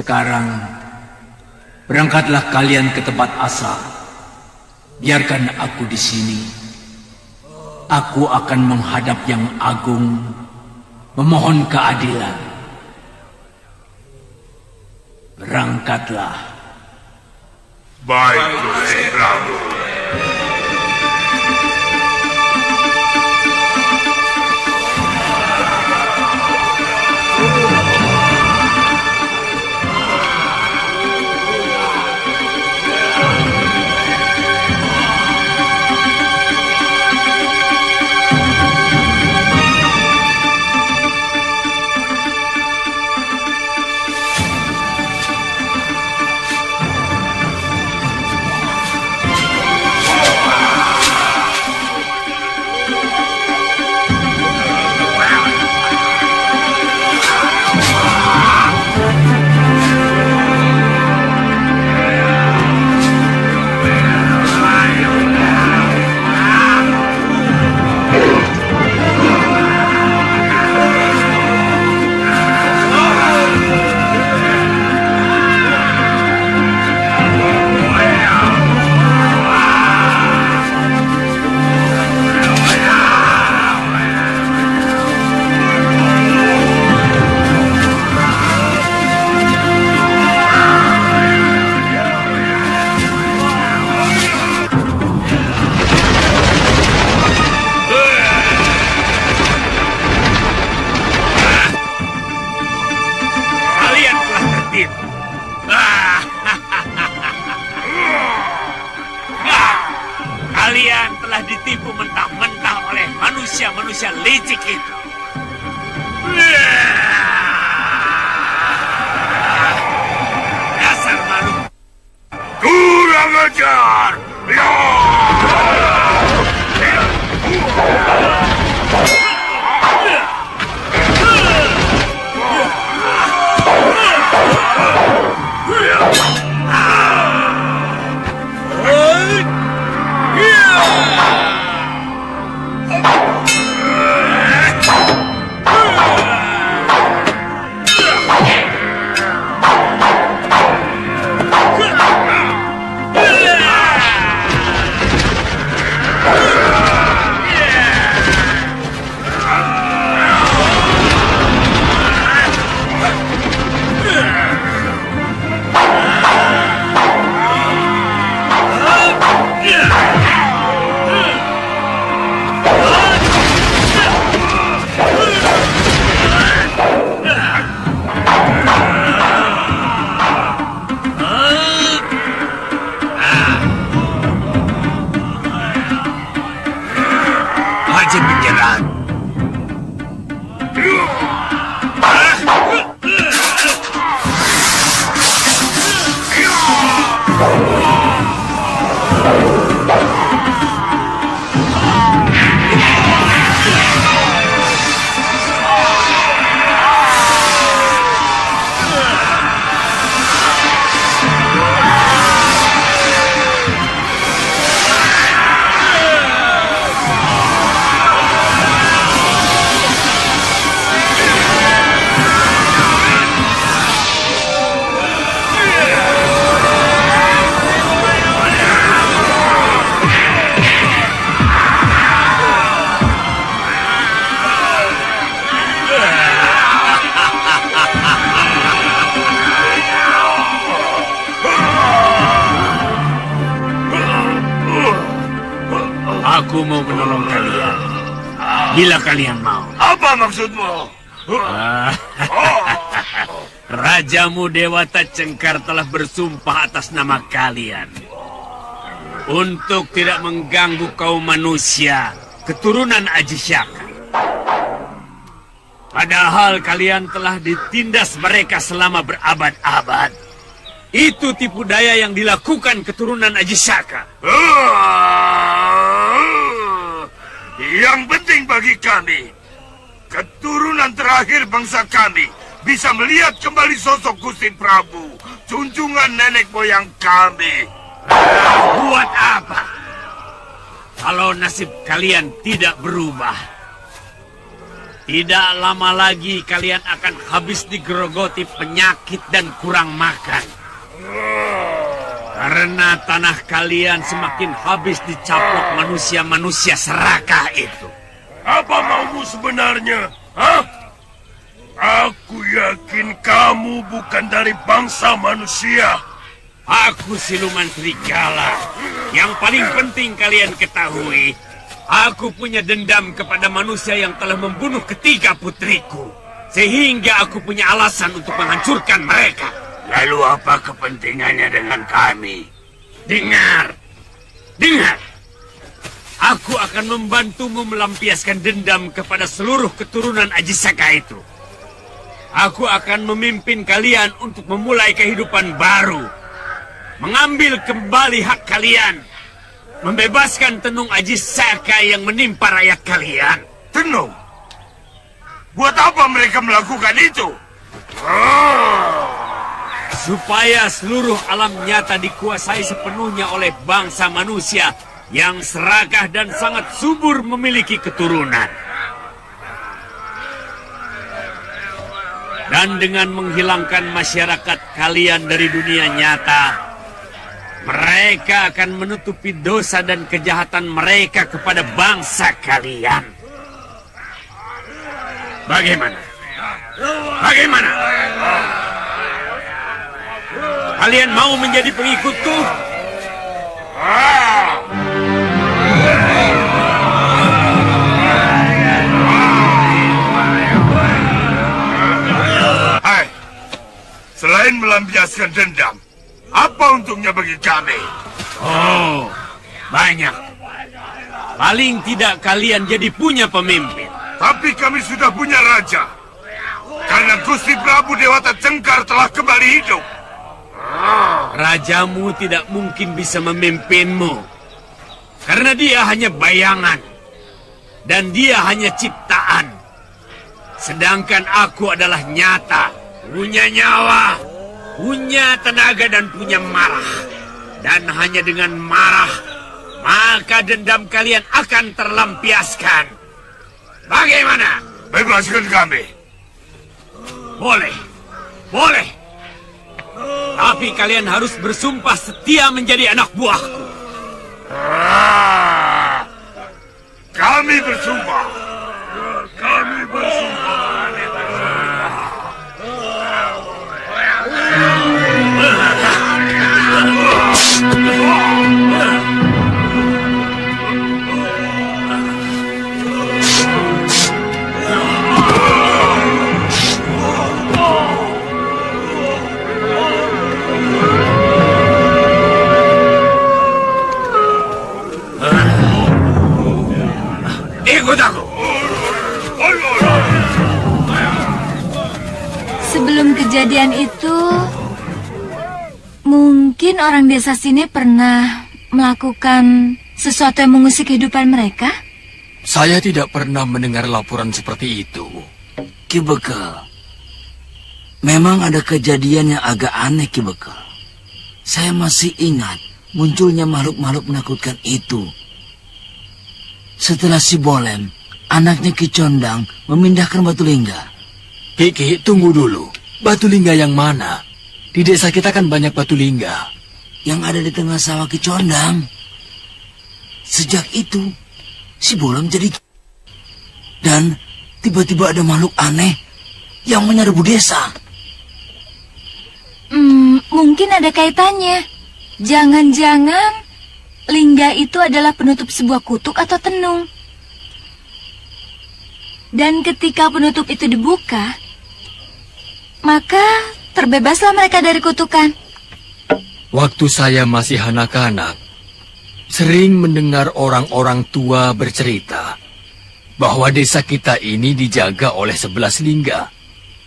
Sekarang, berangkatlah kalian ke tempat asal. Biarkan aku di sini. Aku akan menghadap Yang Agung, memohon keadilan. Berangkatlah. Baik, Gusti Prabu. Kalian telah ditipu mentah-mentah oleh manusia-manusia licik itu. Dasar makhluk Kurang ajar! wajib menyerang. Aku mau menolong kalian. Bila kalian mau. Apa maksudmu? Rajamu Dewata Cengkar telah bersumpah atas nama kalian untuk tidak mengganggu kaum manusia, keturunan Aji Syaka. Padahal kalian telah ditindas mereka selama berabad-abad. Itu tipu daya yang dilakukan keturunan Aji Syaka. Yang penting bagi kami, keturunan terakhir bangsa kami bisa melihat kembali sosok Gusti Prabu, junjungan nenek moyang kami. Buat apa? Kalau nasib kalian tidak berubah, tidak lama lagi kalian akan habis digerogoti penyakit dan kurang makan. Karena tanah kalian semakin habis dicaplok manusia-manusia serakah itu. Apa maumu sebenarnya? Hah? Aku yakin kamu bukan dari bangsa manusia. Aku siluman serigala. Yang paling penting kalian ketahui, aku punya dendam kepada manusia yang telah membunuh ketiga putriku. Sehingga aku punya alasan untuk menghancurkan mereka. Lalu apa kepentingannya dengan kami? Dengar. Aku akan membantumu melampiaskan dendam kepada seluruh keturunan Aji Syaka itu. Aku akan memimpin kalian untuk memulai kehidupan baru. Mengambil kembali hak kalian. Membebaskan tenung Aji Syaka yang menimpa rakyat kalian. Tenung? Buat apa mereka melakukan itu? Supaya seluruh alam nyata dikuasai sepenuhnya oleh bangsa manusia yang serakah dan sangat subur memiliki keturunan. Dan dengan menghilangkan masyarakat kalian dari dunia nyata, mereka akan menutupi dosa dan kejahatan mereka kepada bangsa kalian. Bagaimana? Kalian mau menjadi pengikutku? Hai, selain melampiaskan dendam, apa untungnya bagi kami? Oh, banyak. Paling tidak kalian jadi punya pemimpin. Tapi kami sudah punya raja. Karena Gusti Prabu Dewata Cengkar telah kembali hidup. Rajamu tidak mungkin bisa memimpinmu. Karena dia hanya bayangan. Dan dia hanya ciptaan. Sedangkan aku adalah nyata. Punya nyawa. Punya tenaga dan punya marah. Dan hanya dengan marah, maka dendam kalian akan terlampiaskan. Bagaimana? Bebaskan kami. Boleh. Tapi kalian harus bersumpah setia menjadi anak buahku. Kami bersumpah. Ikut aku. Sebelum kejadian itu, mungkin orang desa sini pernah melakukan sesuatu yang mengusik kehidupan mereka? Saya tidak pernah mendengar laporan seperti itu. Ki Bekal, memang ada kejadian yang agak aneh, Ki Bekal. Saya masih ingat munculnya makhluk-makhluk menakutkan itu. Setelah si Bolem, anaknya Ki Condang, memindahkan Batu Lingga. Ki, tunggu dulu. Batu Lingga yang mana? Di desa kita kan banyak batu lingga. Yang ada di tengah sawah Ki Condang. Sejak itu, si Bolem jadi... Dan tiba-tiba ada makhluk aneh yang menyerbu desa. Mungkin ada kaitannya. Jangan-jangan lingga itu adalah penutup sebuah kutuk atau tenung. Dan ketika penutup itu dibuka, maka terbebaslah mereka dari kutukan. Waktu saya masih anak-anak, sering mendengar orang-orang tua bercerita bahwa desa kita ini dijaga oleh 11 lingga.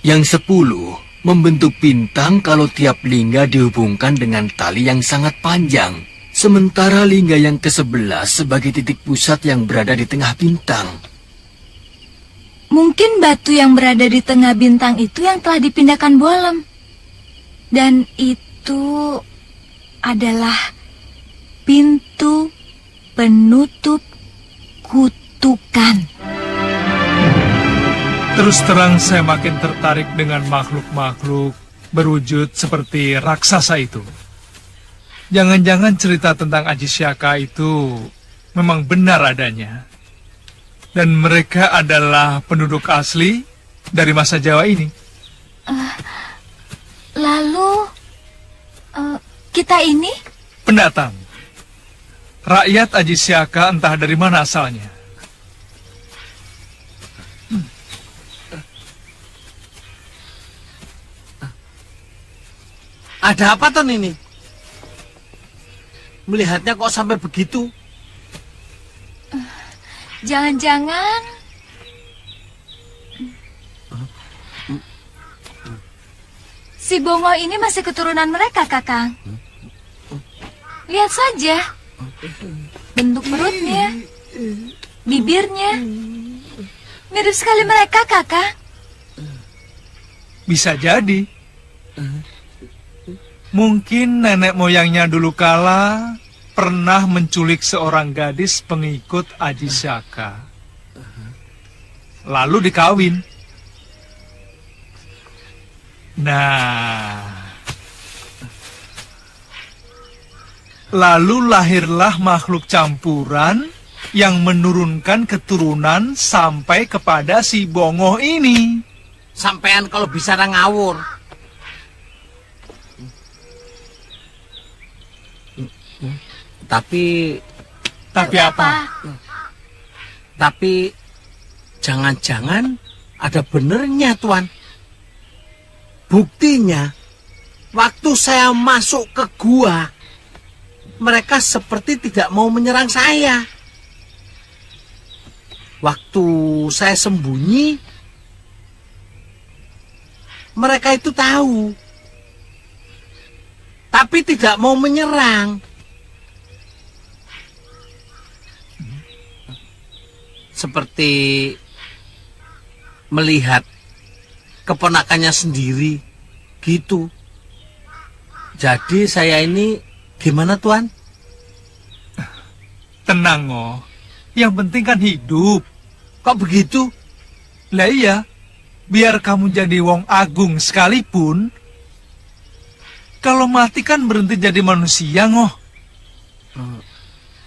Yang 10 membentuk bintang kalau tiap lingga dihubungkan dengan tali yang sangat panjang. Sementara lingga yang ke-11 sebagai titik pusat yang berada di tengah bintang. Mungkin batu yang berada di tengah bintang itu yang telah dipindahkan Boalem. Dan itu adalah pintu penutup kutukan. Terus terang saya makin tertarik dengan makhluk-makhluk berwujud seperti raksasa itu. Jangan-jangan cerita tentang Aji Syaka itu memang benar adanya. Dan mereka adalah penduduk asli dari masa Jawa ini. Lalu, kita ini? Pendatang. Rakyat Aji Syaka entah dari mana asalnya. Ada apa Ton ini? Melihatnya kok sampai begitu? Jangan-jangan si Bongo ini masih keturunan mereka, Kakang. Lihat saja bentuk perutnya, bibirnya, mirip sekali mereka, Kakang. Bisa jadi. Mungkin nenek moyangnya dulu kala pernah menculik seorang gadis pengikut Aji Syaka. Lalu dikawin. Nah, lalu lahirlah makhluk campuran yang menurunkan keturunan sampai kepada si Bongo ini. Sampean kalau bisa ngawur. Tapi apa? Tapi jangan-jangan ada benernya, Tuan. Buktinya, waktu saya masuk ke gua, mereka seperti tidak mau menyerang saya. Waktu saya sembunyi, mereka itu tahu, tapi tidak mau menyerang. Seperti melihat keponakannya sendiri, gitu. Jadi saya ini gimana, Tuan? Tenang, Oh. Yang penting kan hidup. Kok begitu? Lah iya, biar kamu jadi wong agung sekalipun, kalau mati kan berhenti jadi manusia, Ngoh.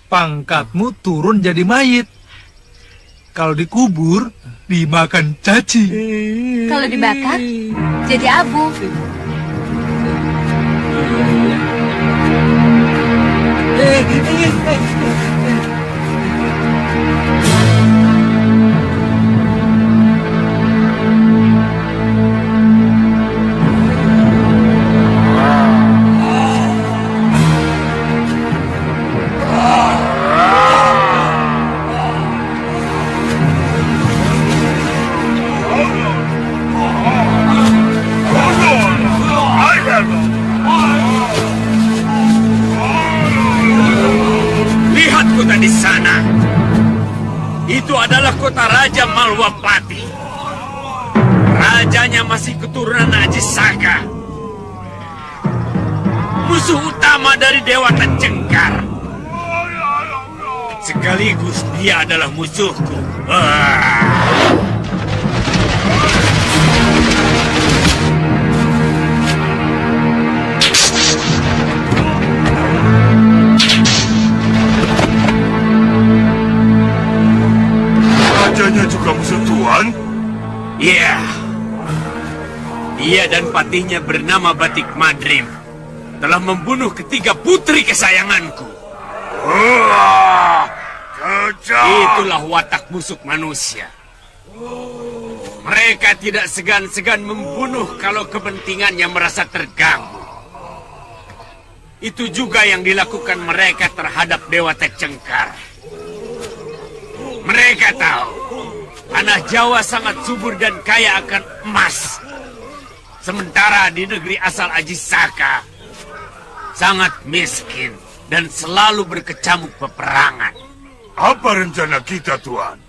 Pangkatmu turun jadi mayit. Kalau dikubur, dimakan caci. Kalau dibakar, jadi abu. Lihat kota di sana. Itu adalah kota Raja Malwapati. Rajanya masih keturunan Aji Saka. Musuh utama dari Dewata Cengkar. Sekaligus dia adalah musuhku. Rajanya juga musuh Tuan? Iya. Dia dan patihnya bernama Batik Madrim telah membunuh ketiga putri kesayanganku. Wah, kejam. Itulah watak busuk manusia. Mereka tidak segan-segan membunuh kalau kepentingannya merasa terganggu. Itu juga yang dilakukan mereka terhadap Dewa Tek Cengkar. Mereka tahu tanah Jawa sangat subur dan kaya akan emas. Sementara di negeri asal Aji Saka sangat miskin dan selalu berkecamuk peperangan. Apa rencana kita, Tuan?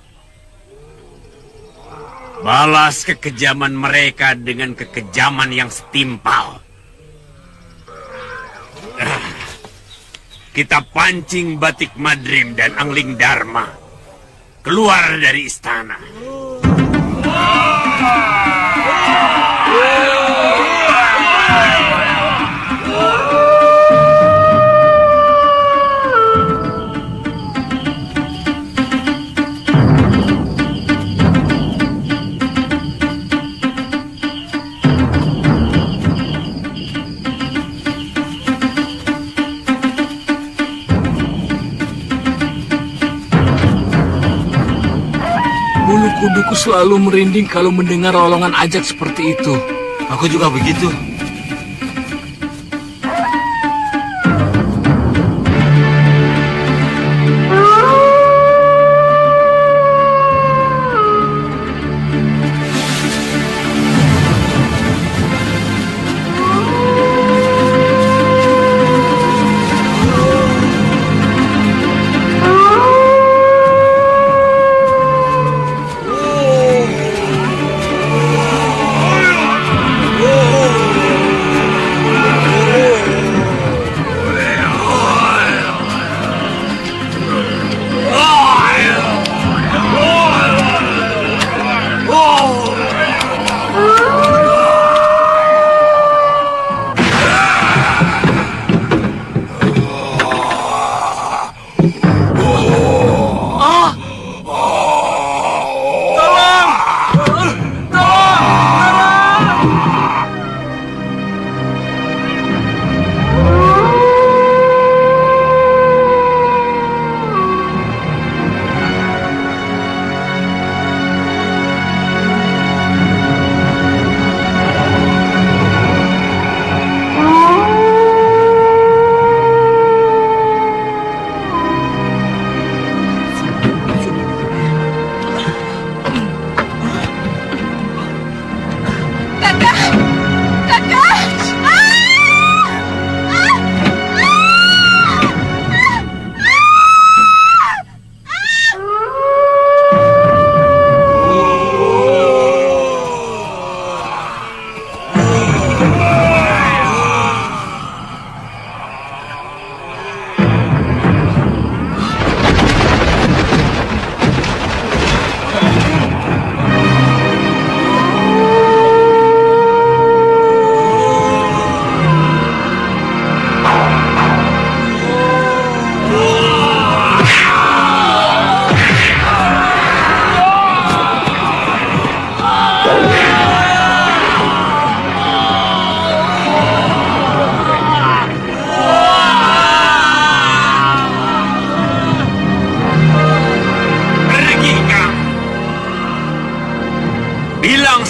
Balas kekejaman mereka dengan kekejaman yang setimpal. Kita pancing Batik Madrim dan Angling Dharma keluar dari istana. Bulu kuduku selalu merinding kalau mendengar rolongan ajak seperti itu. Aku juga begitu.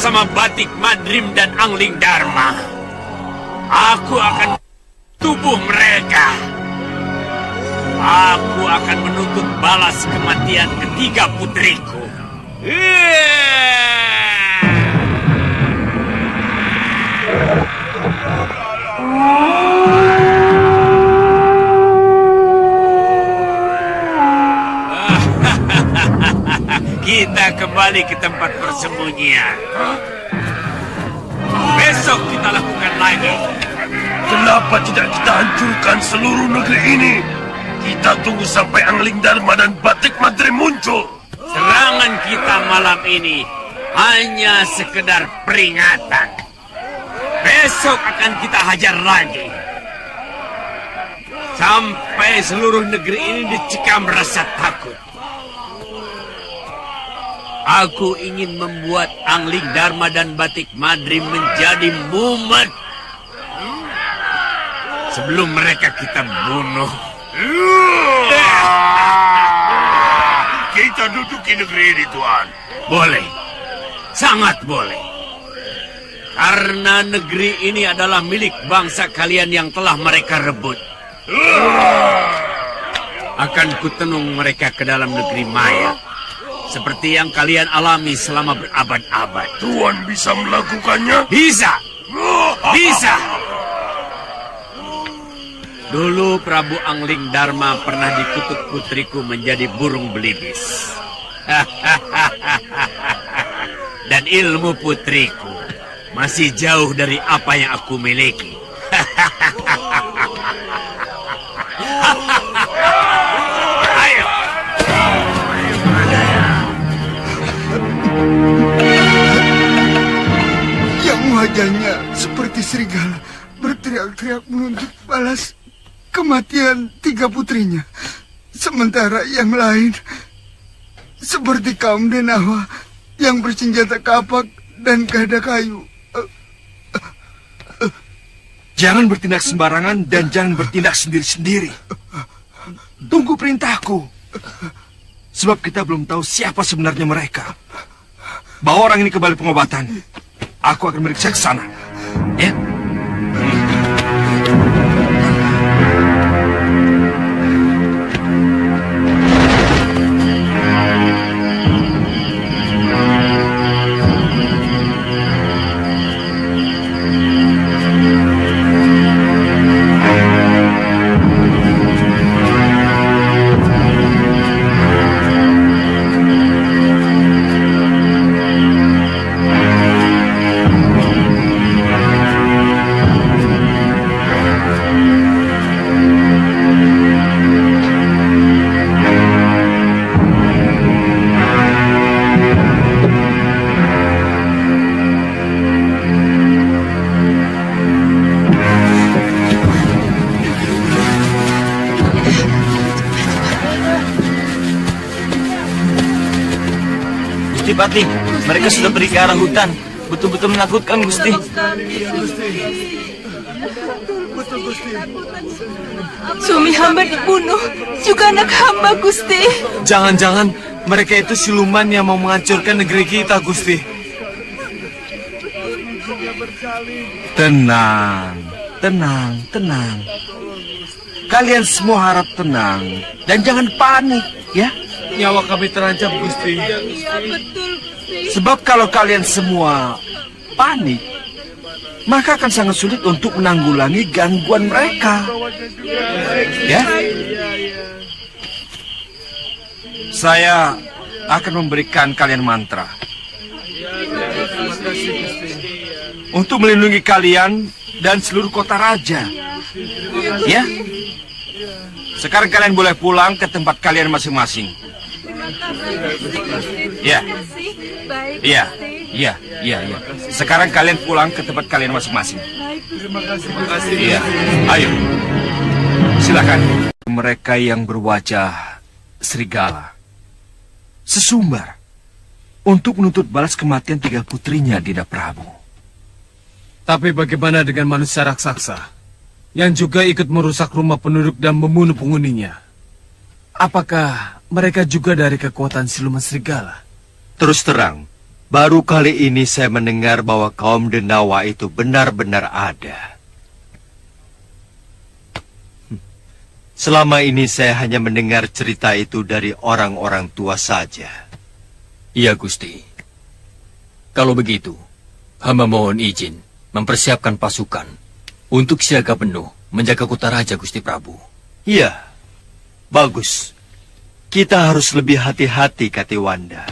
Sama Batik Madrim dan Angling Dharma, aku akan tubuh mereka. Aku akan menuntut balas kematian ketiga putriku. Kita kembali ke tempat persembunyian. Besok kita lakukan lagi. Kenapa tidak kita hancurkan seluruh negeri ini? Kita tunggu sampai Angling Dharma dan Batik Madrim muncul. Serangan kita malam ini hanya sekedar peringatan. Besok akan kita hajar lagi. Sampai seluruh negeri ini dicekam rasa takut. Aku ingin membuat Angling Dharma dan Batik Madrim menjadi mumet. Sebelum mereka kita bunuh. Kita duduki negeri ini, Tuan. Boleh. Sangat boleh. Karena negeri ini adalah milik bangsa kalian yang telah mereka rebut. Akan kutenung mereka ke dalam negeri maya. Seperti yang kalian alami selama berabad-abad. Tuan bisa melakukannya? Bisa! Bisa! Dulu Prabu Angling Dharma pernah dikutuk putriku menjadi burung belibis. Dan ilmu putriku masih jauh dari apa yang aku miliki. Ayo. Yang wajahnya seperti serigala berteriak-teriak menuntut balas kematian 3 putrinya. Sementara yang lain seperti kaum Denawa yang bersenjata kapak dan gada kayu. Jangan bertindak sembarangan dan jangan bertindak sendiri-sendiri. Tunggu perintahku. Sebab kita belum tahu siapa sebenarnya mereka. Bawa orang ini ke balai pengobatan. Aku akan meriksa ke sana. Ya. Gusti Patih, mereka sudah pergi ke arah hutan. Betul-betul menakutkan, Gusti. Suami hamba dibunuh, juga anak hamba, Gusti. Jangan-jangan mereka itu siluman yang mau menghancurkan negeri kita, Gusti. Tenang, tenang, tenang. Kalian semua harap tenang dan jangan panik, ya. Nyawa kami terancam, Gusti. Iya, betul, Gusti. Sebab kalau kalian semua panik, maka akan sangat sulit untuk menanggulangi gangguan mereka. Ya? Saya akan memberikan kalian mantra untuk melindungi kalian dan seluruh kota raja. Ya? Sekarang kalian boleh pulang ke tempat kalian masing-masing. Ya. Iya, iya, iya, iya. Sekarang kalian pulang ke tempat kalian masing-masing. Terima kasih. Iya, ayo. Silakan. Mereka yang berwajah serigala sesumbar untuk menuntut balas kematian 3 putrinya, Dinda Prabu. Tapi bagaimana dengan manusia raksasa yang juga ikut merusak rumah penduduk dan membunuh penghuninya? Apakah mereka juga dari kekuatan siluman serigala? Terus terang, baru kali ini saya mendengar bahwa kaum Denawa itu benar-benar ada. Selama ini saya hanya mendengar cerita itu dari orang-orang tua saja. Iya, Gusti. Kalau begitu, hamba mohon izin mempersiapkan pasukan untuk siaga penuh menjaga kota raja, Gusti Prabu. Iya, bagus. Kita harus lebih hati-hati, Katiwanda.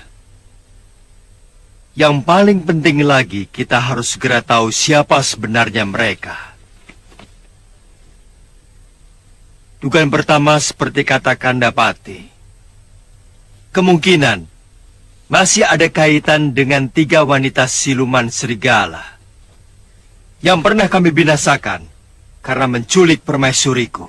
Yang paling penting lagi, kita harus segera tahu siapa sebenarnya mereka. Dugaan pertama seperti kata Kandapati. Kemungkinan masih ada kaitan dengan 3 wanita siluman serigala yang pernah kami binasakan karena menculik permaisuriku.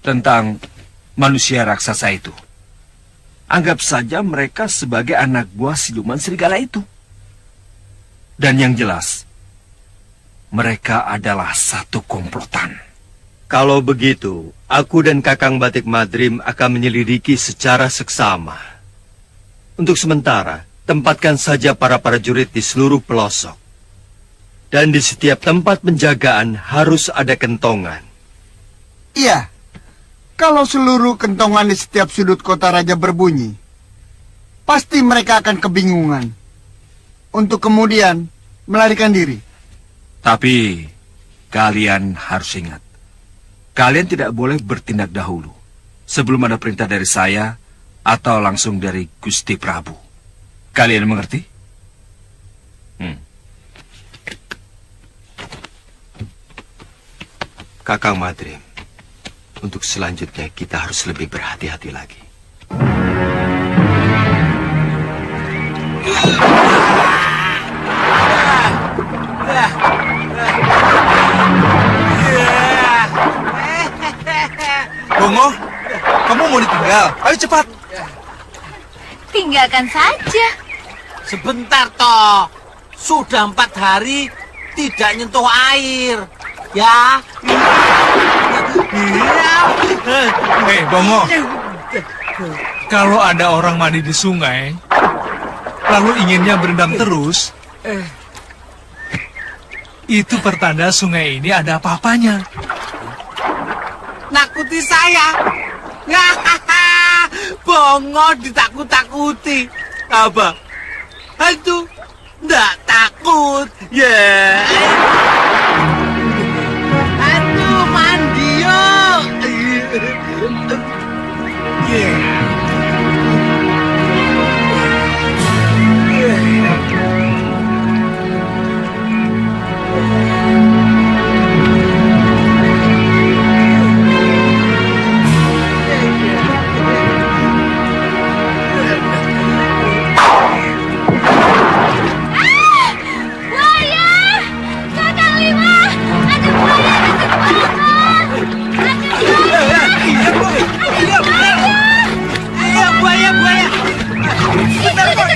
tentang manusia raksasa itu. Anggap saja mereka sebagai anak buah siluman serigala itu. Dan yang jelas, mereka adalah satu komplotan. Kalau begitu, aku dan Kakang Batik Madrim akan menyelidiki secara seksama. Untuk sementara, tempatkan saja para prajurit di seluruh pelosok. Dan di setiap tempat penjagaan harus ada kentongan. Iya, kalau seluruh kentongan di setiap sudut kota raja berbunyi, pasti mereka akan kebingungan untuk kemudian melarikan diri. Tapi kalian harus ingat, kalian tidak boleh bertindak dahulu sebelum ada perintah dari saya atau langsung dari Gusti Prabu. Kalian mengerti? Kakang Madrim, untuk selanjutnya kita harus lebih berhati-hati lagi. Bongo, kamu mau ditinggal? Ayo cepat. Tinggalkan saja. Sebentar toh. Sudah 4 hari tidak nyentuh air. Ya. Hei, Bongo. Kalau ada orang mandi di sungai, lalu inginnya berendam terus, itu pertanda sungai ini ada apa-apanya. Nakuti saya. Bongo ditakut-takuti. Apa? Aduh, nggak takut. Ya. Aduh, mandi yuk.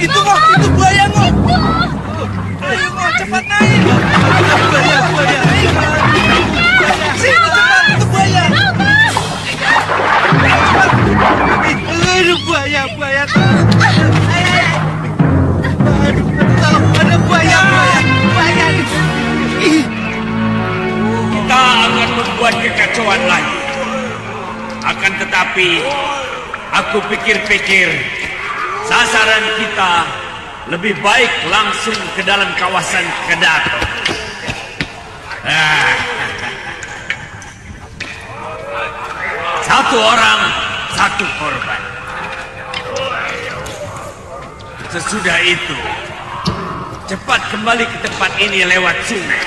Itu buaya Mo. Ayo Mo, cepat naik. Buaya. Sini cepat, itu buaya. Aduh, buaya. Aduh, ada buaya. Kita akan membuat kekacauan lagi. Akan tetapi, aku pikir-pikir, sasaran kita lebih baik langsung ke dalam kawasan Kedaton. Satu orang, satu korban. Sesudah itu, cepat kembali ke tempat ini lewat sungai,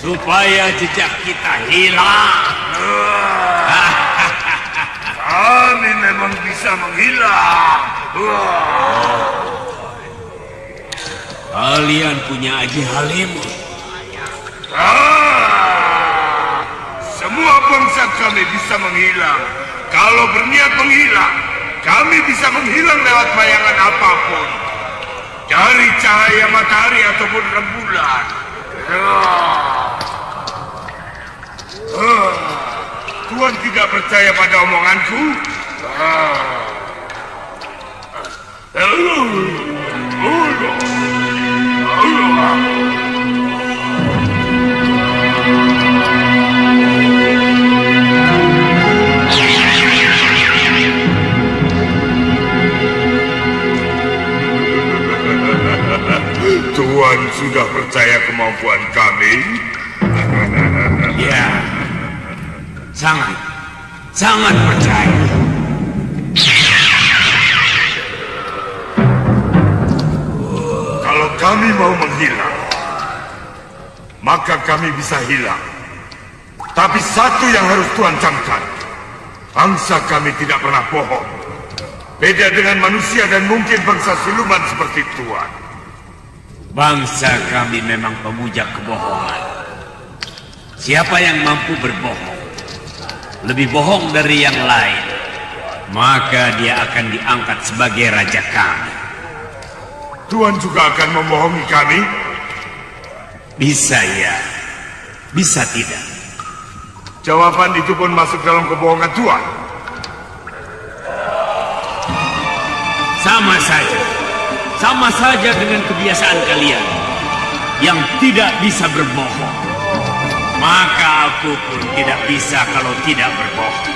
supaya jejak kita hilang. Kami memang bisa menghilang. Kalian punya Aji Halimut. Semua bangsa kami bisa menghilang. Kalau berniat menghilang, kami bisa menghilang lewat bayangan apapun. Dari cahaya matahari ataupun rembulan. Tuhan tidak percaya pada omonganku? Tuhan sudah percaya kemampuan kami? Ya, sangat percaya. Kalau kami mau menghilang, maka kami bisa hilang. Tapi satu yang harus Tuhan camkan, bangsa kami tidak pernah bohong. Beda dengan manusia dan mungkin bangsa siluman seperti Tuhan. Bangsa kami memang pemuja kebohongan. Siapa yang mampu berbohong, lebih bohong dari yang lain, maka dia akan diangkat sebagai raja kami. Tuan juga akan membohongi kami? Bisa ya, bisa tidak. Jawaban itu pun masuk dalam kebohongan Tuan. Sama saja dengan kebiasaan kalian yang tidak bisa berbohong. Maka aku pun tidak bisa kalau tidak berbohong.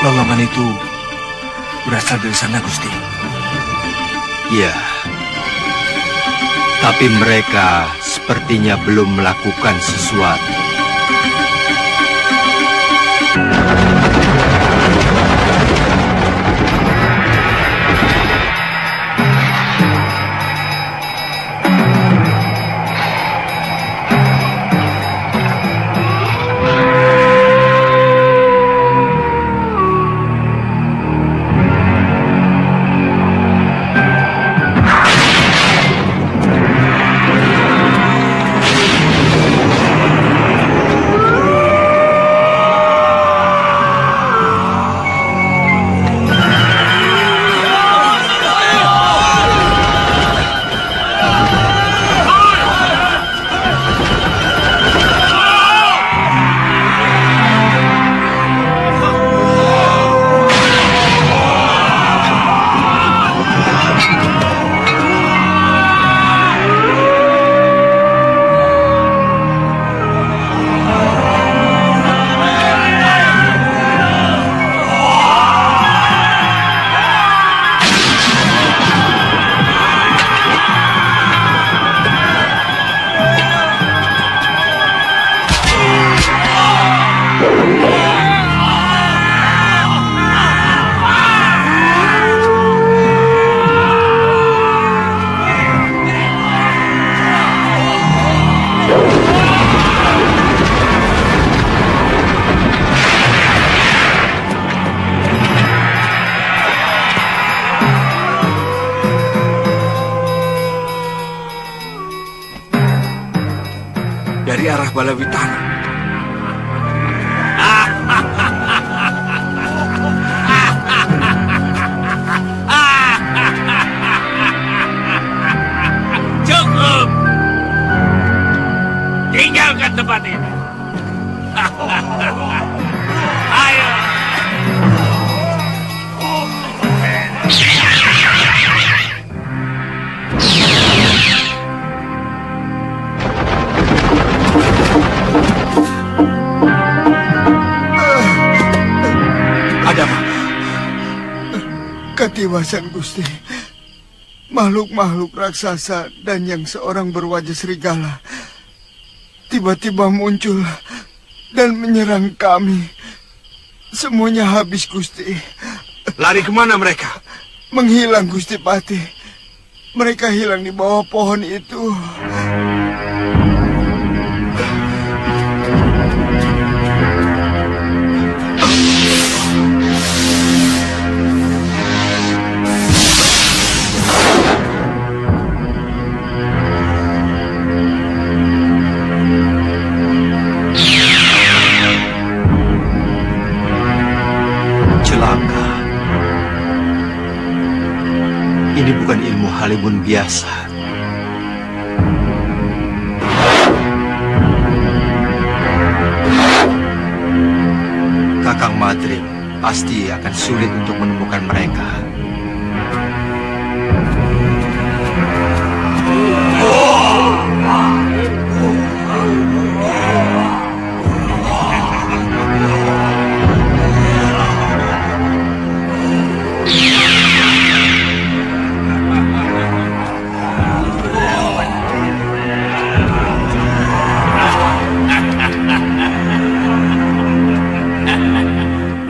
Lolongan itu berasal dari sana, Gusti. Ya, tapi mereka sepertinya belum melakukan sesuatu. Dari arah Balawitana. Cukup! Tinggalkan tempat ini. Ayo! Ada apa? Ketiwasan Gusti. Makhluk-makhluk raksasa dan yang seorang berwajah serigala tiba-tiba muncul dan menyerang kami. Semuanya habis, Gusti. Lari kemana mereka? Menghilang, Gusti Patih. Mereka hilang di bawah pohon itu. Celaka. Ini bukan ilmu Halimun biasa. Kakang Madrim pasti akan sulit untuk menemukan mereka.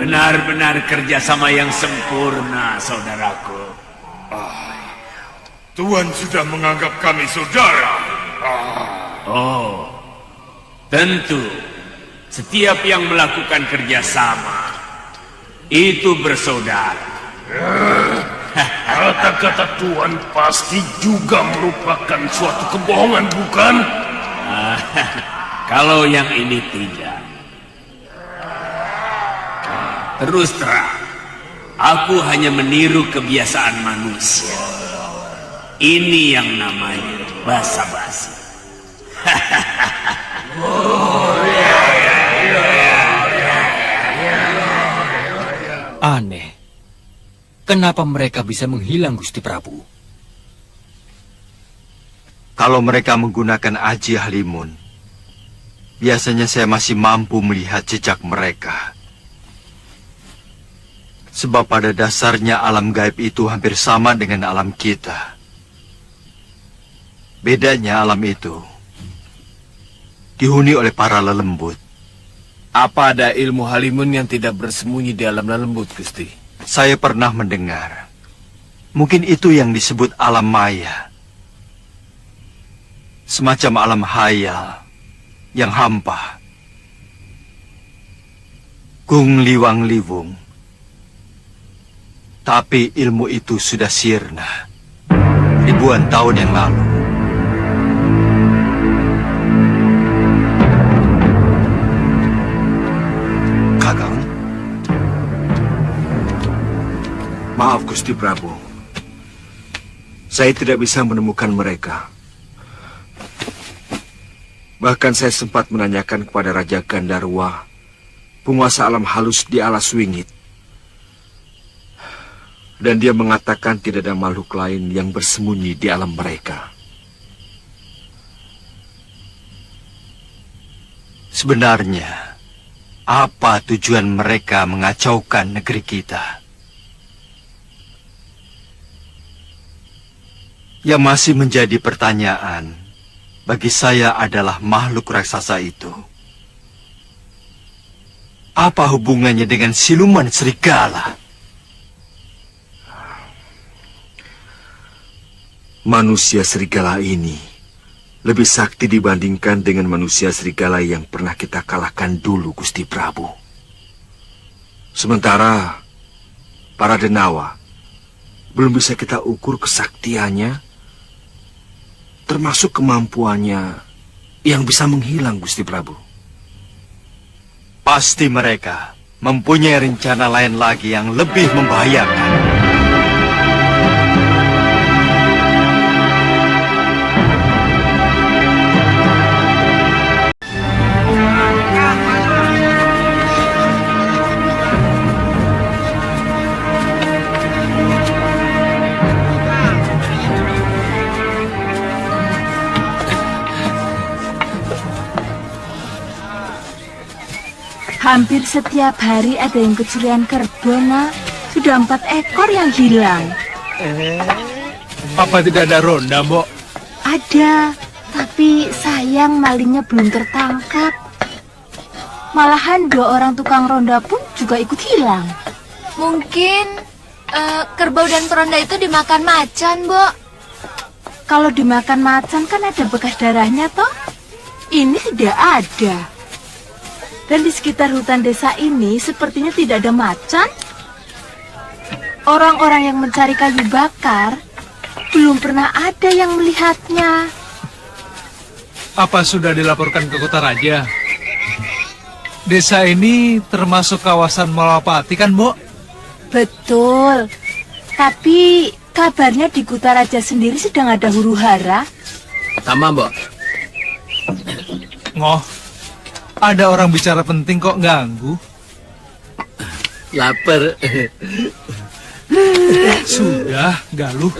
Benar-benar kerjasama yang sempurna, saudaraku. Tuan sudah menganggap kami saudara. Oh, tentu. Setiap yang melakukan kerjasama itu bersaudara. Kata-kata Tuan pasti juga merupakan suatu kebohongan, bukan? Kalau yang ini tidak. Terus terang, aku hanya meniru kebiasaan manusia. Ini yang namanya basa-basi. Aneh. Kenapa mereka bisa menghilang, Gusti Prabu? Kalau mereka menggunakan aji Halimun, biasanya saya masih mampu melihat jejak mereka. Sebab pada dasarnya alam gaib itu hampir sama dengan alam kita. Bedanya alam itu dihuni oleh para lelembut. Apa ada ilmu Halimun yang tidak bersembunyi di alam lelembut, Gusti? Saya pernah mendengar. Mungkin itu yang disebut alam maya. Semacam alam hayal yang hampa. Kung Liwang Liwung. Tapi ilmu itu sudah sirna ribuan tahun yang lalu. Kakang, maaf Gusti Prabu, saya tidak bisa menemukan mereka. Bahkan saya sempat menanyakan kepada Raja Gandarwa, penguasa alam halus di alas wingit. Dan dia mengatakan tidak ada makhluk lain yang bersembunyi di alam mereka. Sebenarnya, apa tujuan mereka mengacaukan negeri kita? Yang masih menjadi pertanyaan bagi saya adalah makhluk raksasa itu. Apa hubungannya dengan siluman serigala? Manusia serigala ini lebih sakti dibandingkan dengan manusia serigala yang pernah kita kalahkan dulu, Gusti Prabu. Sementara para denawa belum bisa kita ukur kesaktiannya, termasuk kemampuannya yang bisa menghilang, Gusti Prabu. Pasti mereka mempunyai rencana lain lagi yang lebih membahayakan. Hampir setiap hari ada yang kecurian kerbau, Nak. Sudah 4 ekor yang hilang. Apa tidak ada ronda, Mbok? Ada, tapi sayang malingnya belum tertangkap. Malahan 2 orang tukang ronda pun juga ikut hilang. Mungkin kerbau dan peronda itu dimakan macan, Mbok. Kalau dimakan macan kan ada bekas darahnya toh. Ini tidak ada. Dan di sekitar hutan desa ini sepertinya tidak ada macan. Orang-orang yang mencari kayu bakar belum pernah ada yang melihatnya. Apa sudah dilaporkan ke kota raja? Desa ini termasuk kawasan Malapati kan, Mbok? Betul. Tapi kabarnya di kota raja sendiri sedang ada huru-hara. Sama, Mbok. Ngoh, ada orang bicara penting kok ganggu? Laper. Sudah, Galuh.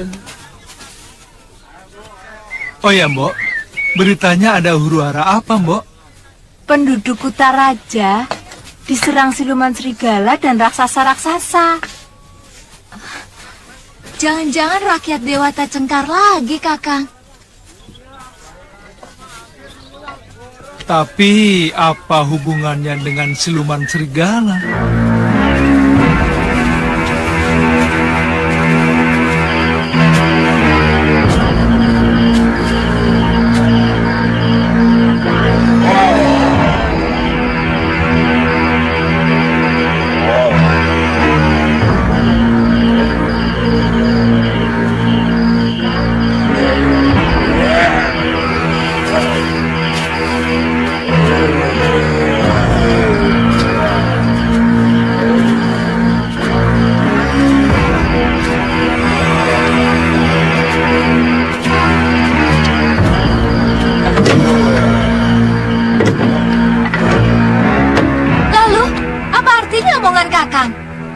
Oh ya, Mbok. Beritanya ada huru-hara apa, Mbok? Penduduk kota raja diserang siluman serigala dan raksasa-raksasa. Jangan-jangan rakyat Dewata Cengkar lagi, Kakang. Tapi apa hubungannya dengan siluman serigala?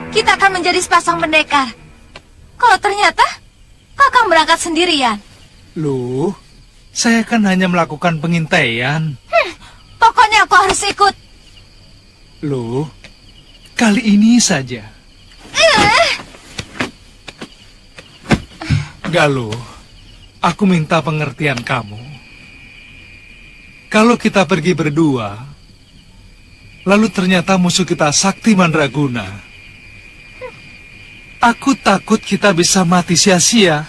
Kita akan menjadi sepasang pendekar. Kalau ternyata Kakang berangkat sendirian. Loh, saya kan hanya melakukan pengintaian. Pokoknya aku harus ikut. Loh, kali ini saja. Galuh, aku minta pengertian kamu. Kalau kita pergi berdua, lalu ternyata musuh kita Sakti Mandraguna, aku takut kita bisa mati sia-sia.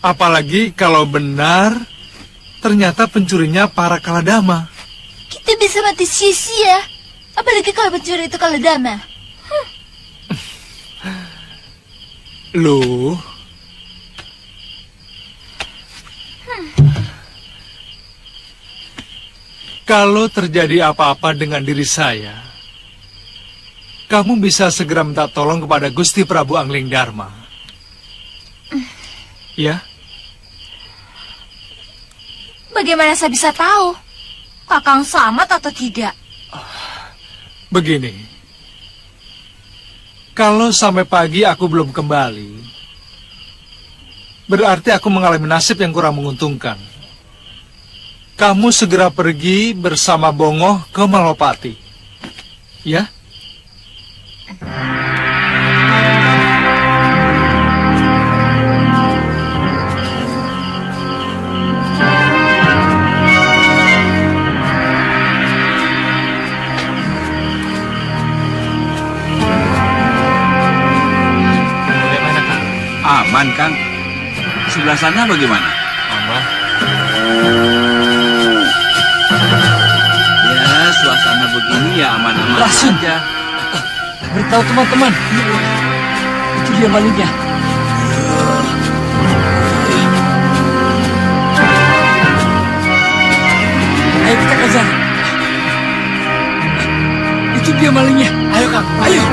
Apalagi kalau benar ternyata pencurinya para Kaladama. Kita bisa mati sia-sia. Apalagi kalau pencuri itu Kaladama. Loh, kalau terjadi apa-apa dengan diri saya, kamu bisa segera minta tolong kepada Gusti Prabu Angling Dharma. Ya? Bagaimana saya bisa tahu Kakang selamat atau tidak? Begini, kalau sampai pagi aku belum kembali, berarti aku mengalami nasib yang kurang menguntungkan. Kamu segera pergi bersama Bongoh ke Malopati. Ya? Aman, Kang. Sebelah sana bagaimana? Aman. Ya, suasana begini ya aman-aman Rasul. saja. Beritahu teman-teman, itu dia malingnya. Ayo kita kejar. Itu dia malingnya. Ayo Kang, ayo.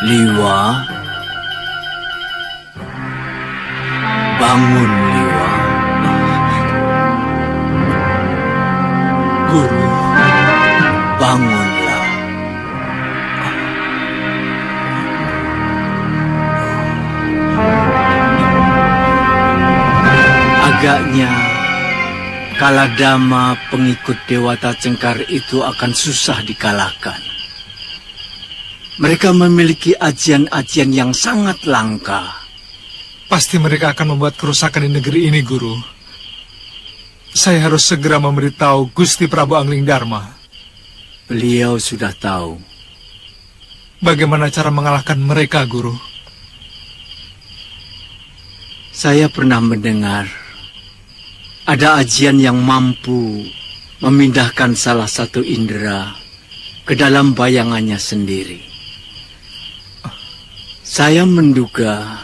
Liwa, bangun Liwa. Guru, bangunlah. Agaknya Kaladama, pengikut Dewata Cengkar itu akan susah dikalahkan. Mereka memiliki ajian-ajian yang sangat langka. Pasti mereka akan membuat kerusakan di negeri ini, Guru. Saya harus segera memberitahu Gusti Prabu Angling Dharma. Beliau sudah tahu. Bagaimana cara mengalahkan mereka, Guru? Saya pernah mendengar ada ajian yang mampu memindahkan salah satu indera ke dalam bayangannya sendiri. Saya menduga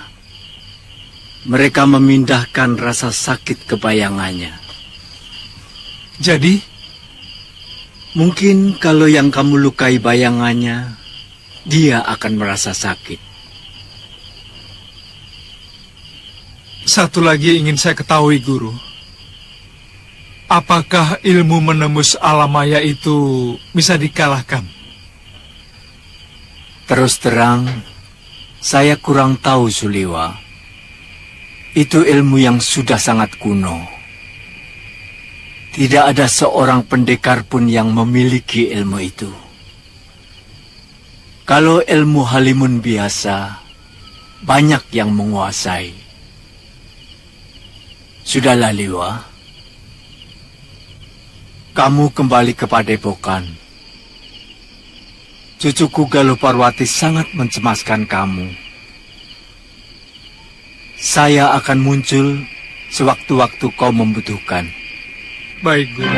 mereka memindahkan rasa sakit ke bayangannya. Jadi? Mungkin kalau yang kamu lukai bayangannya, dia akan merasa sakit. Satu lagi ingin saya ketahui, Guru. Apakah ilmu menembus alam maya itu bisa dikalahkan? Terus terang, saya kurang tahu, Suliwa. Itu ilmu yang sudah sangat kuno. Tidak ada seorang pendekar pun yang memiliki ilmu itu. Kalau ilmu halimun biasa, banyak yang menguasai. Sudahlah, Liwa. Kamu kembali ke Padepokan. Cucuku Galuh Parwati sangat mencemaskan kamu. Saya akan muncul sewaktu-waktu kau membutuhkan. Baik, Guru.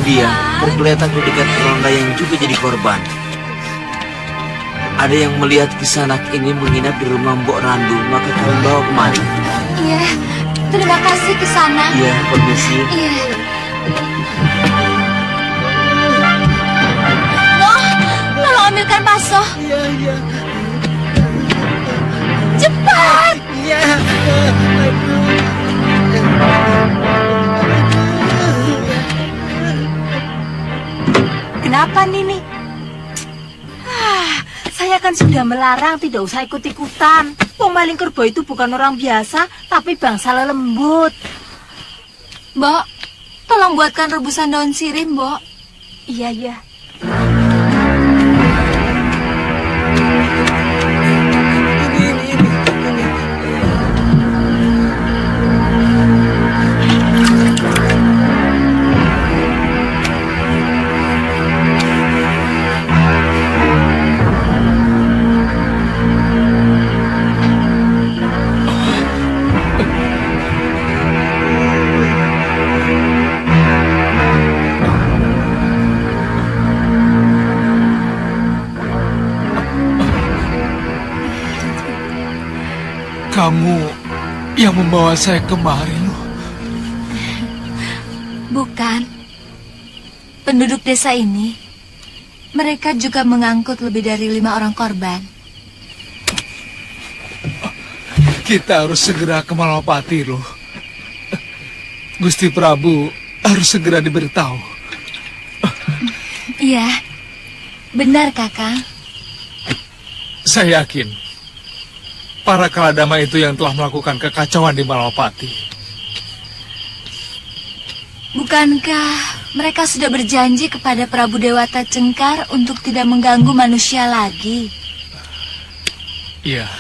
dia tergeletak di dekat ronda yang juga jadi korban. Ada yang melihat Kisanak ini menginap di rumah Mbok Randu, maka kami bawa kemari. Iya, terima kasih Kisanak. Iya, permisi. Iya. Noh, tolong ambilkan bakso. Iya, iya. Cepat. Iya. Kenapa, Nini? Saya Saya kan sudah melarang tidak usah ikut-ikutan. Wong maling kerbo itu bukan orang biasa, tapi bangsa lelembut. Mbok, tolong buatkan rebusan daun sirih, Mbok. Iya, iya. Kamu yang membawa saya kemari, loh. Bukan. Penduduk desa ini, mereka juga mengangkut lebih dari 5 orang korban. Kita harus segera ke Malapati, loh. Gusti Prabu harus segera diberitahu. Iya, benar Kakang. Saya yakin para Kaladama itu yang telah melakukan kekacauan di Malapati. Bukankah mereka sudah berjanji kepada Prabu Dewata Cengkar untuk tidak mengganggu manusia lagi? Iya.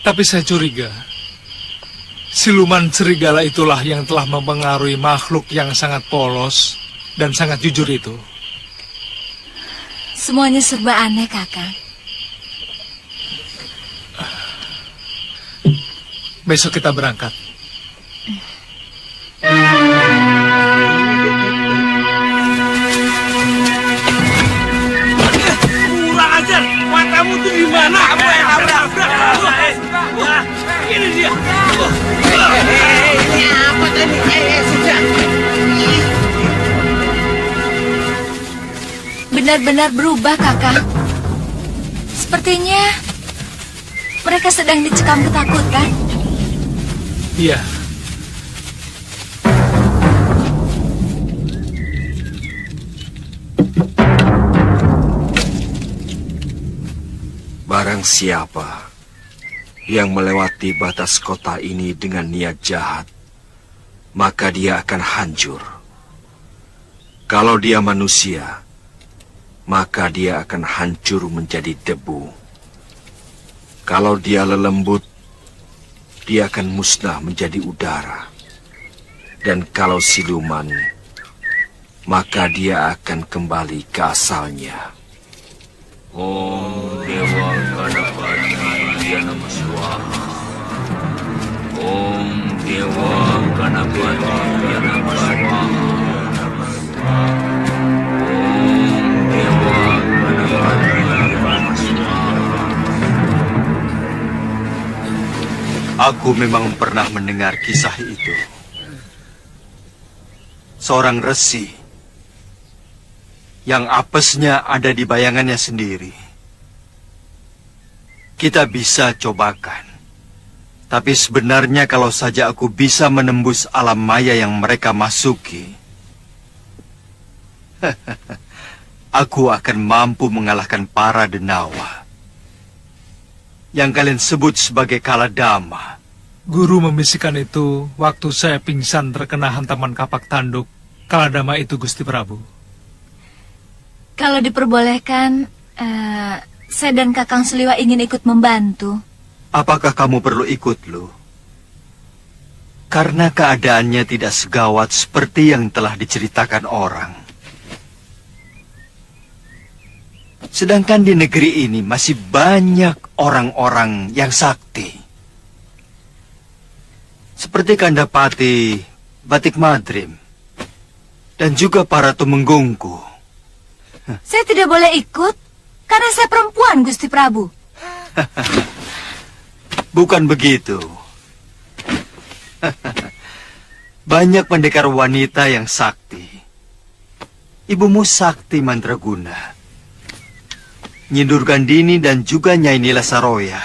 Tapi saya curiga, siluman serigala itulah yang telah mempengaruhi makhluk yang sangat polos dan sangat jujur itu. Semuanya serba aneh, Kakang. Besok kita berangkat. Kurang ajar, matamu tuh di mana? Kamu yang nabrak. Wah, ini dia. Ini apa tadi? Sudah. Benar-benar berubah, Kakang. Sepertinya mereka sedang dicekam ketakutan. Iya. Barang siapa yang melewati batas kota ini dengan niat jahat, maka dia akan hancur. Kalau dia manusia, maka dia akan hancur menjadi debu. Kalau dia lelembut, dia akan musnah menjadi udara. Dan kalau siluman, maka dia akan kembali ke asalnya. Om Dewa Ganapati Yanama Swaha. Om Dewa Ganapati Yanama Swaha. Om Dewa Ganapati Yanama Swaha. Aku memang pernah mendengar kisah itu. Seorang resi yang apesnya ada di bayangannya sendiri. Kita bisa cobakan. Tapi sebenarnya kalau saja aku bisa menembus alam maya yang mereka masuki, aku akan mampu mengalahkan para denawa yang kalian sebut sebagai Kaladama. Guru membisikkan itu waktu saya pingsan terkena hantaman kapak tanduk Kaladama itu, Gusti Prabu. Kalau diperbolehkan, saya dan Kakang Seliwa ingin ikut membantu. Apakah kamu perlu ikut, Lu? Karena keadaannya tidak segawat seperti yang telah diceritakan orang. Sedangkan di negeri ini masih banyak orang-orang yang sakti. Seperti Kandapati, Batik Madrim, dan juga para tumenggungku. Saya tidak boleh ikut, karena saya perempuan, Gusti Prabu. Bukan begitu. Banyak pendekar wanita yang sakti. Ibumu Sakti Mandraguna, Nyi Durgandini, dan juga Nyai Nila Saroya.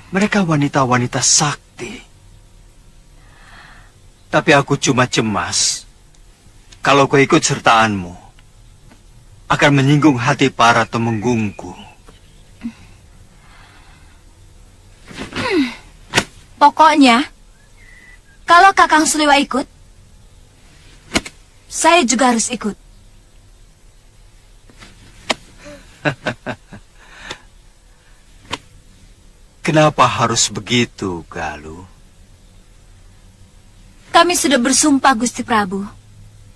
Mereka wanita-wanita sakti. Tapi aku cuma cemas kalau kau ikut sertaanmu. akan menyinggung hati para temenggungku. Pokoknya, kalau Kakang Suliwa ikut, saya juga harus ikut. Kenapa harus begitu, Galuh? Kami sudah bersumpah, Gusti Prabu,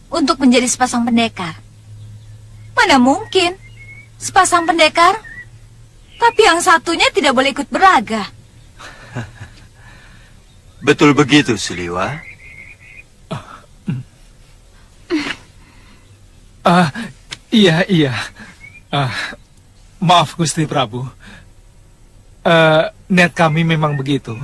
untuk menjadi sepasang pendekar. Mana mungkin sepasang pendekar, tapi yang satunya tidak boleh ikut berlaga. Betul begitu, Suliwa? Iya. Maaf, Gusti Prabu. Niat kami memang begitu.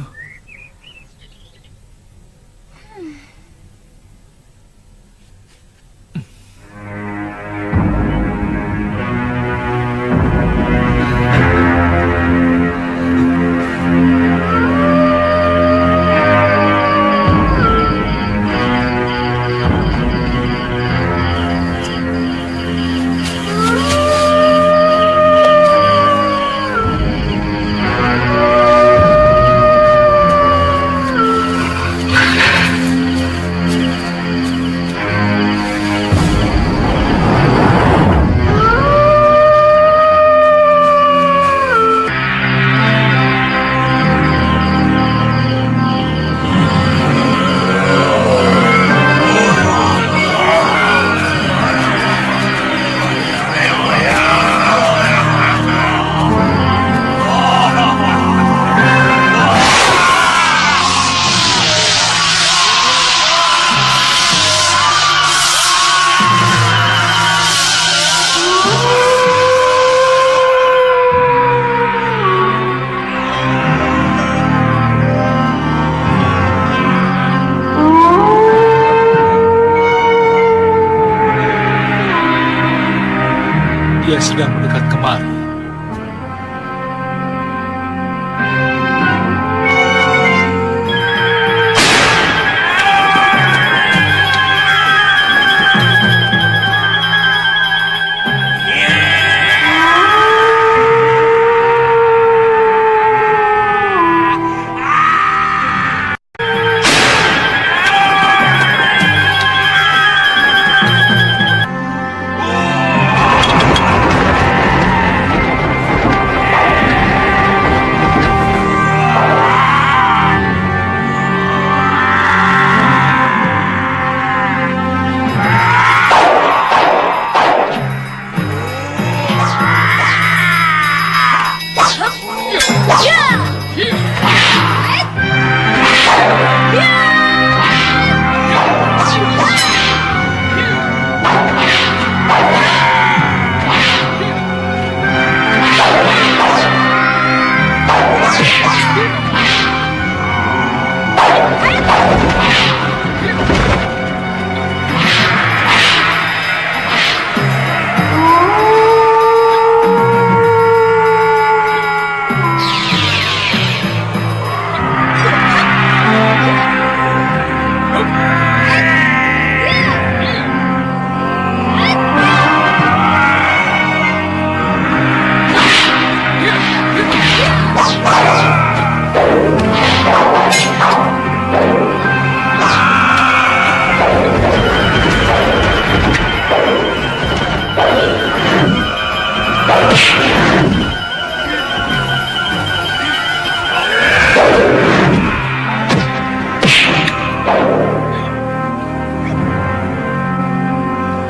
Dia sedang mendekat kemari.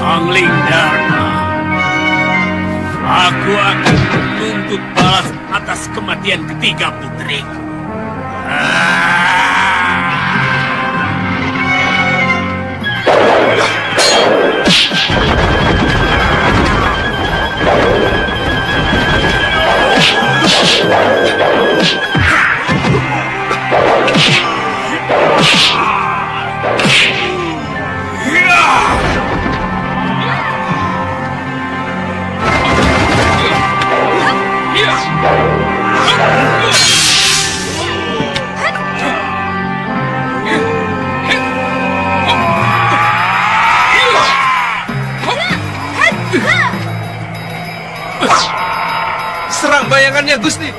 Angling Dharma, aku akan menuntut balas atas kematian ketiga putriku. Serang bayangannya, Gusti.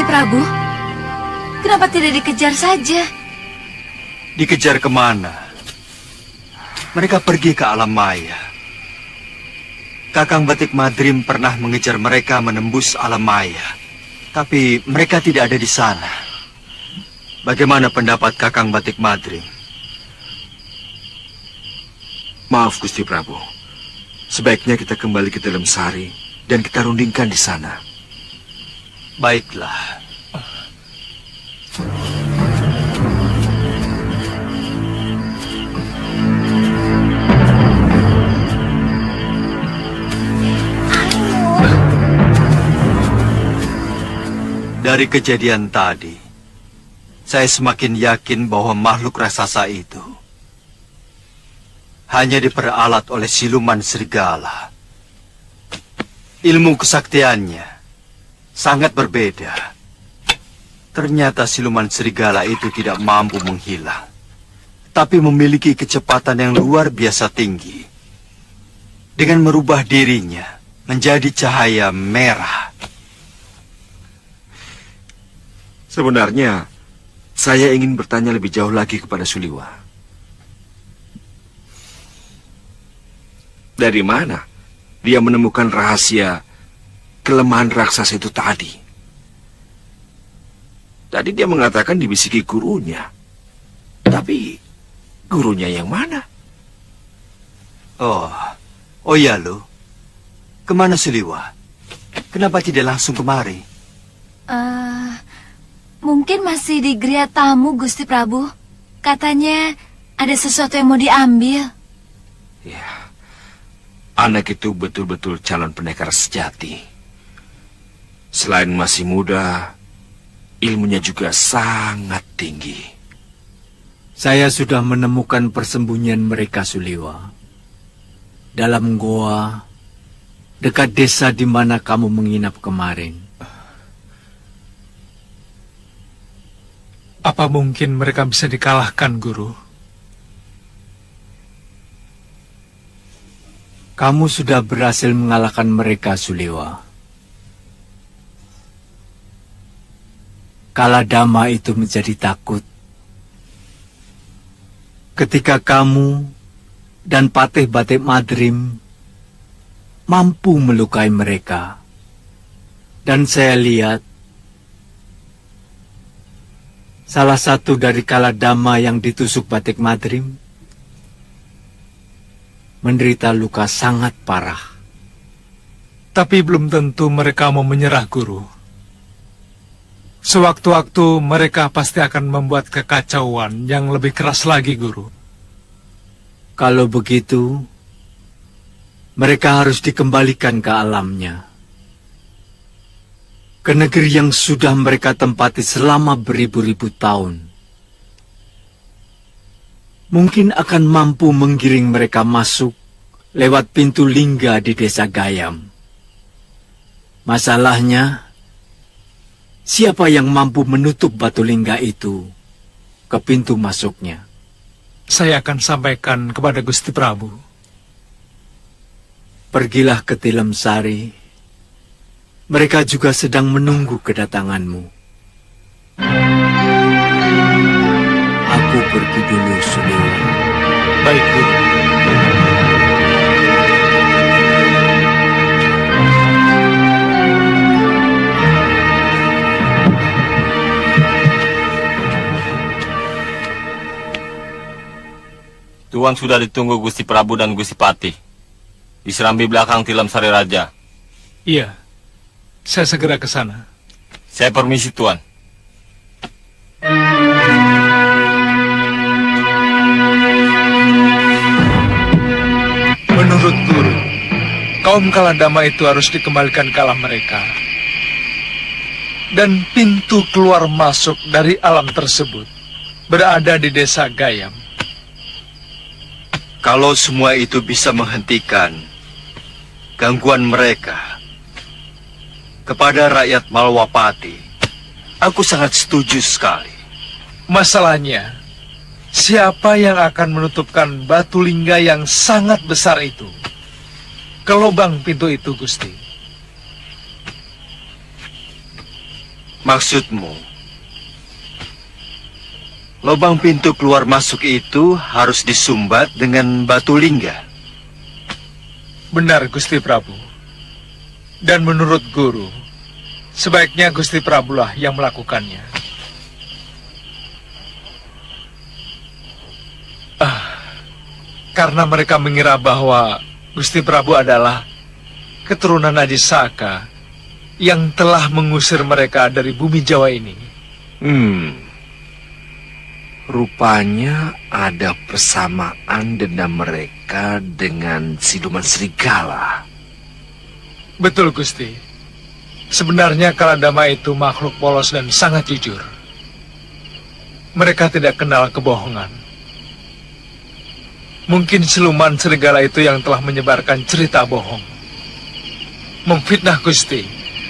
Prabu, kenapa tidak dikejar saja? Dikejar kemana? Mereka pergi ke alam maya. Kakang Batik Madrim pernah mengejar mereka menembus alam maya. Tapi mereka tidak ada di sana. Bagaimana pendapat Kakang Batik Madrim? Maaf, Gusti Prabu. Sebaiknya kita kembali ke dalam sari dan kita rundingkan di sana. Baiklah. Dari kejadian tadi, saya semakin yakin bahwa makhluk raksasa itu hanya diperalat oleh siluman serigala. Ilmu kesaktiannya sangat berbeda. Ternyata siluman serigala itu tidak mampu menghilang, tapi memiliki kecepatan yang luar biasa tinggi. Dengan merubah dirinya menjadi cahaya merah. Sebenarnya, saya ingin bertanya lebih jauh lagi kepada Suliwa. Dari mana dia menemukan rahasia kelemahan raksasa itu tadi? Tadi dia mengatakan dibisiki gurunya. Tapi, gurunya yang mana? Oh ya lo. Kemana Suliwa? Kenapa tidak langsung kemari? Mungkin masih di geria tamu, Gusti Prabu. Katanya ada sesuatu yang mau diambil. Ya, anak itu betul-betul calon pendekar sejati. Selain masih muda, ilmunya juga sangat tinggi. Saya sudah menemukan persembunyian mereka, Suliwa. Dalam goa, dekat desa di mana kamu menginap kemarin. Apa mungkin mereka bisa dikalahkan, Guru? Kamu sudah berhasil mengalahkan mereka, Suliwa. Kaladama itu menjadi takut ketika kamu dan Patih Batik Madrim mampu melukai mereka. Dan saya lihat salah satu dari Kaladama yang ditusuk Batik Madrim menderita luka sangat parah. Tapi belum tentu mereka mau menyerah, Guru. Sewaktu-waktu mereka pasti akan membuat kekacauan yang lebih keras lagi, Guru. Kalau begitu, mereka harus dikembalikan ke alamnya. ke negeri yang sudah mereka tempati selama beribu-ribu tahun. Mungkin akan mampu menggiring mereka masuk lewat pintu lingga di desa Gayam. Masalahnya, siapa yang mampu menutup batu lingga itu ke pintu masuknya? Saya akan sampaikan kepada Gusti Prabu. Pergilah ke Tilem Sari. Mereka juga sedang menunggu kedatanganmu. Aku pergi dulu, Sudewa. Baik, Guru. Tuan sudah ditunggu Gusti Prabu dan Gusti Patih. Di serambi belakang Tilem Sari Raja. Iya, saya segera ke sana. Saya permisi, Tuan. Menurut Guru, kaum Kaladama itu harus dikembalikan ke alam mereka. Dan pintu keluar masuk dari alam tersebut berada di desa Gayam. Kalau semua itu bisa menghentikan gangguan mereka kepada rakyat Malwapati, aku sangat setuju sekali. Masalahnya, siapa yang akan menutupkan batu lingga yang sangat besar itu ke lubang pintu itu, Gusti? Maksudmu, lubang pintu keluar masuk itu harus disumbat dengan batu lingga? Benar, Gusti Prabu. Dan menurut Guru, sebaiknya Gusti Prabulah yang melakukannya. Karena mereka mengira bahwa Gusti Prabu adalah keturunan Aji Saka yang telah mengusir mereka dari bumi Jawa ini. Rupanya ada persamaan dendam mereka dengan siluman serigala. Betul, Gusti. Sebenarnya Kaladama itu makhluk polos dan sangat jujur. Mereka tidak kenal kebohongan. Mungkin siluman serigala itu yang telah menyebarkan cerita bohong, memfitnah Gusti,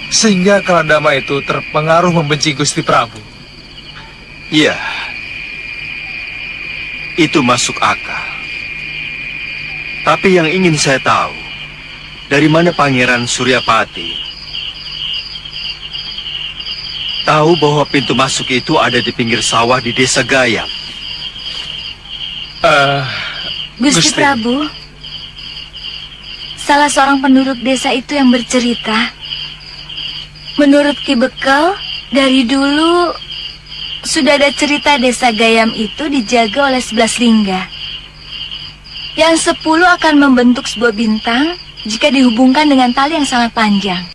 sehingga Kaladama itu terpengaruh membenci Gusti Prabu. Iya, itu masuk akal. Tapi yang ingin saya tahu, dari mana Pangeran Suryapati tahu bahwa pintu masuk itu ada di pinggir sawah di desa Gayam? Gusti Prabu, salah seorang penduduk desa itu yang bercerita. Menurut Ki Bekel, dari dulu sudah ada cerita desa Gayam itu dijaga oleh 11 lingga. Yang 10 akan membentuk sebuah bintang jika dihubungkan dengan tali yang sangat panjang.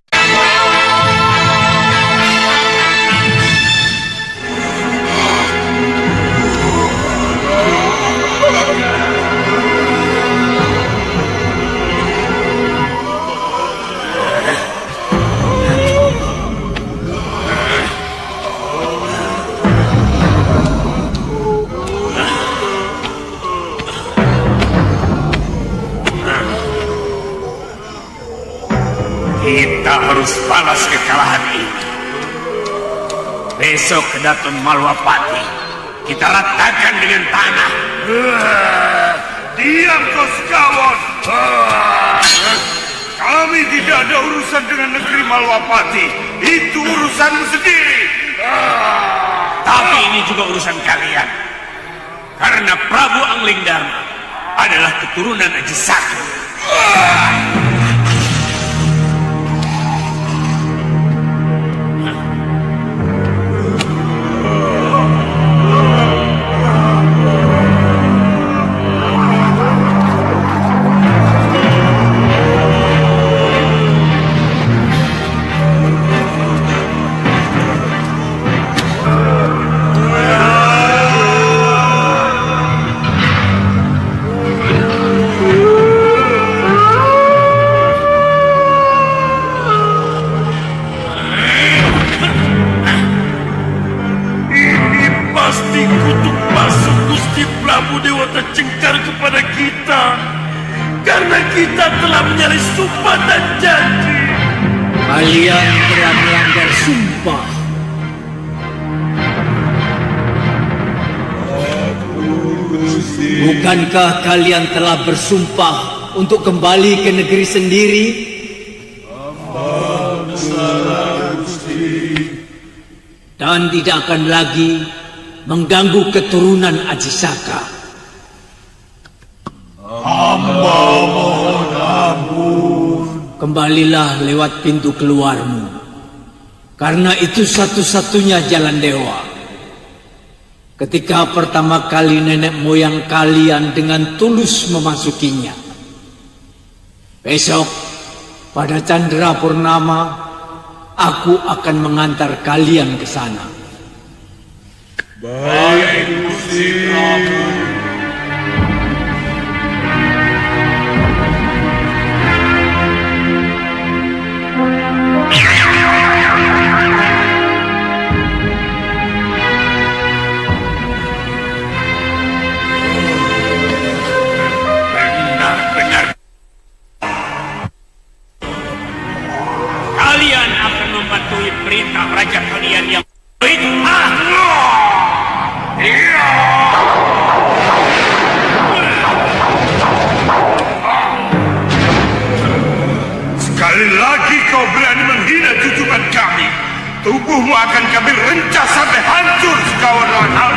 Kita harus balas kekalahan ini. Besok ke Datun Malwapati, kita ratakan dengan tanah. Diam kau sekawan. Kami tidak ada urusan dengan negeri Malwapati. Itu urusanmu sendiri. Tapi ini juga urusan kalian. Karena Prabu Anglingdarma adalah keturunan Aji Saka. kita telah menyalahi sumpah dan janji. Kalian telah melanggar sumpah. Bukankah kalian telah bersumpah untuk kembali ke negeri sendiri? Dan tidak akan lagi mengganggu keturunan Ajisaka. Hamba mohon ampun. Kembalilah lewat pintu keluarmu, karena itu satu-satunya jalan dewa. Ketika pertama kali nenek moyang kalian dengan tulus memasukinya. Besok, pada Chandra Purnama, aku akan mengantar kalian ke sana. Baik, Gusti Prabu. Benar-benar kalian akan mematuhi perintah raja kalian yang Sekali lagi kau berani menghina junjungan kami, tubuhmu akan kami rencah sampai hancur sekawan lahan.